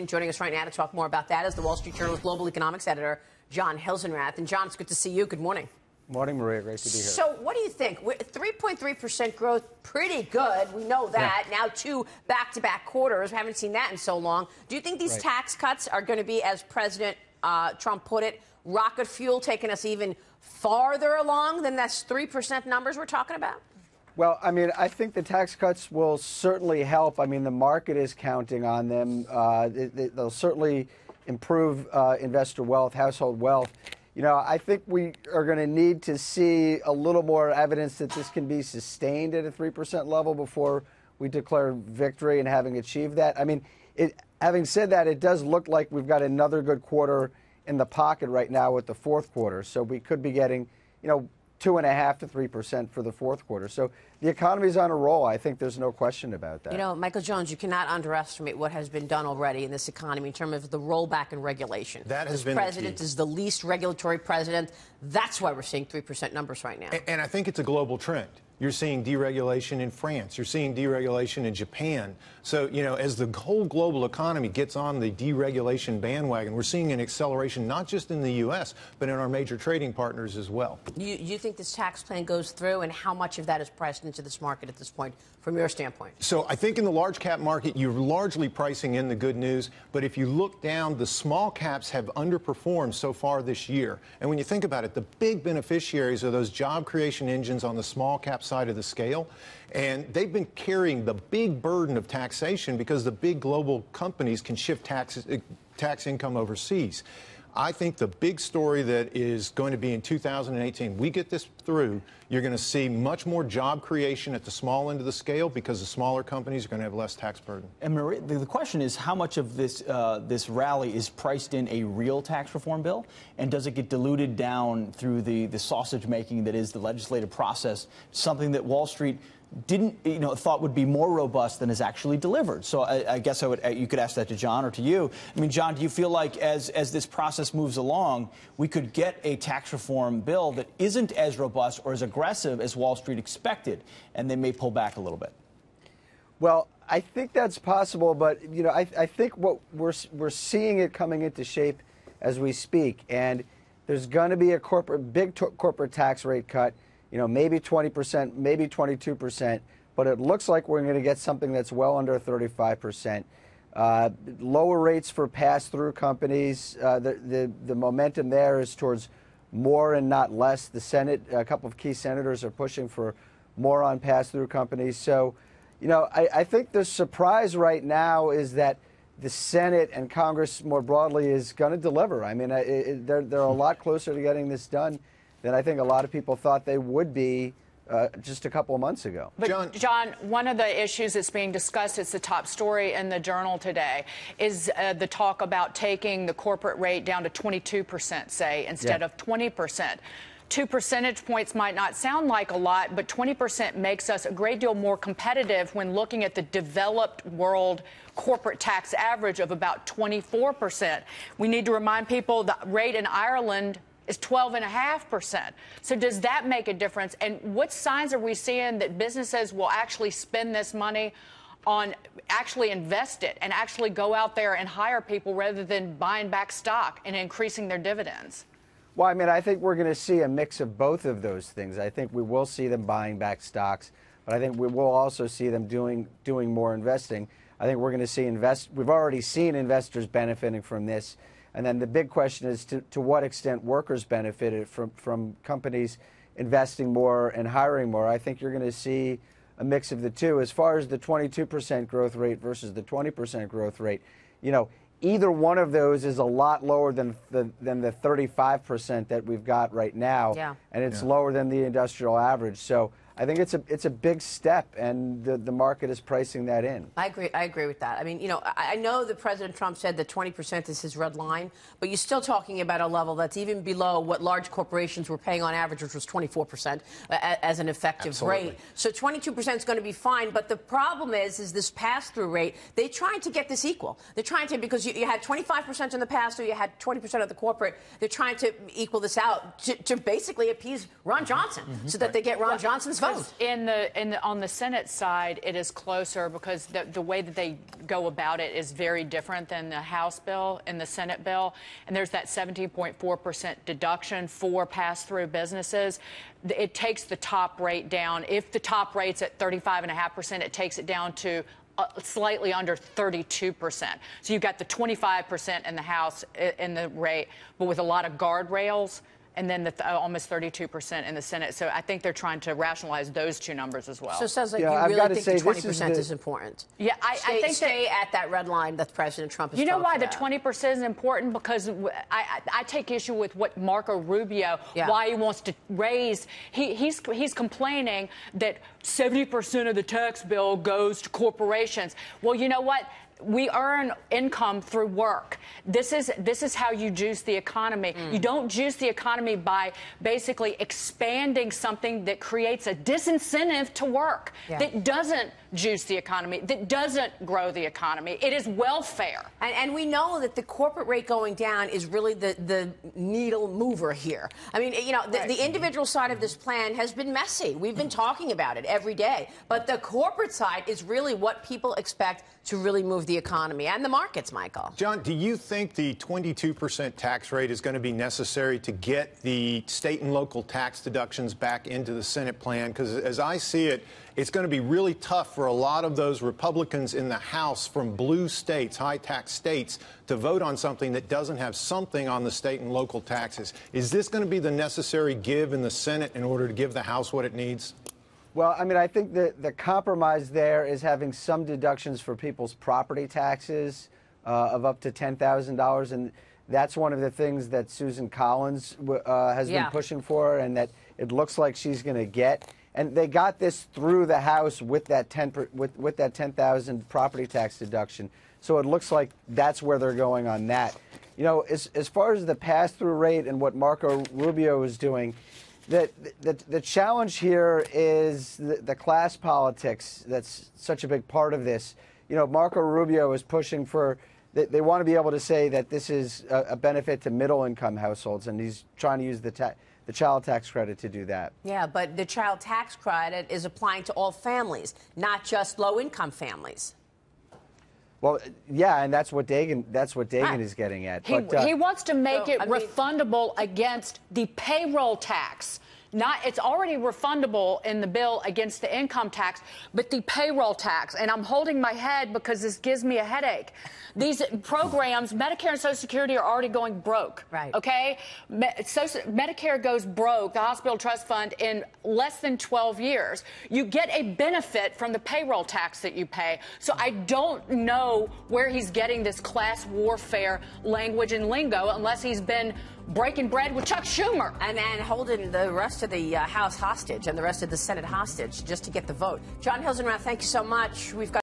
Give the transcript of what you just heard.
Joining us right now to talk more about that is the Wall Street Journal's global economics editor, John Hilsenrath. And John, it's good to see you. Good morning. Morning, Maria. Great to be here. So what do you think? 3.3% growth, pretty good. We know that. Yeah. Now 2 back-to-back quarters. We haven't seen that in so long. Do you think these tax cuts are going to be, as President Trump put it, rocket fuel, taking us even farther along than that 3% numbers we're talking about? Well, I mean, I think the tax cuts will certainly help. I mean, the market is counting on them. They'll certainly improve investor wealth, household wealth. You know, I think we are going to need to see a little more evidence that this can be sustained at a 3% level before we declare victory in having achieved that. I mean, having said that, it does look like we've got another good quarter in the pocket right now with the fourth quarter. So we could be getting, 2.5% to 3% for the fourth quarter. So the economy's on a roll. I think there's no question about that. You know, Michael Jones, you cannot underestimate what has been done already in this economy in terms of the rollback in regulation. That has been president the key. Is the least regulatory president. That's why we're seeing 3% numbers right now. And I think it's a global trend. You're seeing deregulation in France. You're seeing deregulation in Japan. So, as the whole global economy gets on the deregulation bandwagon, we're seeing an acceleration not just in the U.S., but in our major trading partners as well. You think this tax plan goes through, and how much of that is priced into this market at this point, from your standpoint? So I think in the large cap market, you're largely pricing in the good news. But if you look down, the small caps have underperformed so far this year. And when you think about it, the big beneficiaries are those job creation engines on the small cap side of the scale. And they've been carrying the big burden of taxation because the big global companies can shift tax income overseas. I think the big story that is going to be in 2018, we get this through, you're going to see much more job creation at the small end of the scale because the smaller companies are going to have less tax burden. And Maria, the question is how much of this rally is priced in a real tax reform bill, and does it get diluted down through the sausage making that is the legislative process, something that Wall Street thought would be more robust than is actually delivered. So I guess you could ask that to John or to you. I mean, John, do you feel like as this process moves along, we could get a tax reform bill that isn't as robust or as aggressive as Wall Street expected, and they may pull back a little bit? Well, I think that's possible, but I think what we're seeing it coming into shape as we speak, and there's going to be a big corporate tax rate cut. Maybe 20%, maybe 22%, but it looks like we're going to get something that's well under 35%. Lower rates for pass-through companies. The momentum there is towards more and not less. The Senate, a couple of key senators are pushing for more on pass-through companies. So, I think the surprise right now is that the Senate and Congress more broadly is going to deliver. I mean, they're a lot closer to getting this done than I think a lot of people thought they would be just a couple of months ago. But John, one of the issues that's being discussed, it's the top story in the Journal today, is the talk about taking the corporate rate down to 22%, say, instead of 20%. 2 percentage points might not sound like a lot, but 20% makes us a great deal more competitive when looking at the developed world corporate tax average of about 24%. We need to remind people the rate in Ireland is 12.5%. So does that make a difference? And what signs are we seeing that businesses will actually spend this money on actually invest it and actually go out there and hire people rather than buying back stock and increasing their dividends? Well, I mean, I think we're going to see a mix of both of those things. I think we will see them buying back stocks, but I think we will also see them doing more investing. I think we're going to see we've already seen investors benefiting from this. And then the big question is to what extent workers benefited from companies investing more and hiring more. I think you're going to see a mix of the two. As far as the 22% growth rate versus the 20% growth rate, either one of those is a lot lower than the 35% that we've got right now, and it's lower than the industrial average. So I think it's a big step, and the market is pricing that in. I agree with that. I mean, I know that President Trump said that 20% is his red line, but you're still talking about a level that's even below what large corporations were paying on average, which was 24% as an effective rate. So 22% is going to be fine. But the problem is this pass-through rate. They're trying to get this equal. They're trying to, because you had 25% in the pass-through, you had 20% of the corporate. They're trying to equal this out to basically appease Ron Johnson so that they get Ron Johnson's vote. Because on the Senate side, it is closer because the way that they go about it is very different than the House bill and the Senate bill. And there's that 17.4% deduction for pass-through businesses. It takes the top rate down. If the top rate's at 35.5%, it takes it down to slightly under 32%. So you've got the 25% in the House in the rate, but with a lot of guardrails, and then the almost 32% in the Senate. So I think they're trying to rationalize those two numbers as well. So it sounds like you really think the 20% is important. Yeah, I think stay at that red line that President Trump is You know why about. the 20% is important? Because I take issue with what Marco Rubio, why he wants to raise. He's complaining that 70% of the tax bill goes to corporations. Well, you know what? We earn income through work. This is how you juice the economy. You don't juice the economy by basically expanding something that creates a disincentive to work, that doesn't juice the economy, that doesn't grow the economy. It is welfare. And we know that the corporate rate going down is really the needle mover here. I mean, you know, the individual side of this plan has been messy. We've been talking about it every day. But the corporate side is really what people expect to really move the economy and the markets, Michael. John, do you think the 22% tax rate is going to be necessary to get the state and local tax deductions back into the Senate plan? Because as I see it, it's going to be really tough for a lot of those Republicans in the House from blue states, high-tax states, to vote on something that doesn't have something on the state and local taxes. Is this going to be the necessary give in the Senate in order to give the House what it needs? Well, I mean, I think the compromise there is having some deductions for people's property taxes of up to $10,000. And that's one of the things that Susan Collins has been pushing for and that it looks like she's going to get. And they got this through the House with that with that $10,000 property tax deduction. So it looks like that's where they're going on that. You know, as far as the pass-through rate and what Marco Rubio is doing, the challenge here is the class politics that's such a big part of this. You know, Marco Rubio is pushing for, they want to be able to say that this is a benefit to middle-income households, and he's trying to use the child tax credit to do that. Yeah, but the child tax credit is applying to all families, not just low-income families. Well, yeah, and that's what Dagan is getting at. He wants to make it refundable against the payroll tax. It's already refundable in the bill against the income tax, but the payroll tax. And I'm holding my head because this gives me a headache. These programs, Medicare and Social Security, are already going broke. Right. Okay? Medicare goes broke, the Hospital Trust Fund, in less than 12 years. You get a benefit from the payroll tax that you pay. So I don't know where he's getting this class warfare language and lingo unless he's been breaking bread with Chuck Schumer. And holding the rest of the House hostage and the rest of the Senate hostage just to get the vote. John Hilsenrath, thank you so much. We've got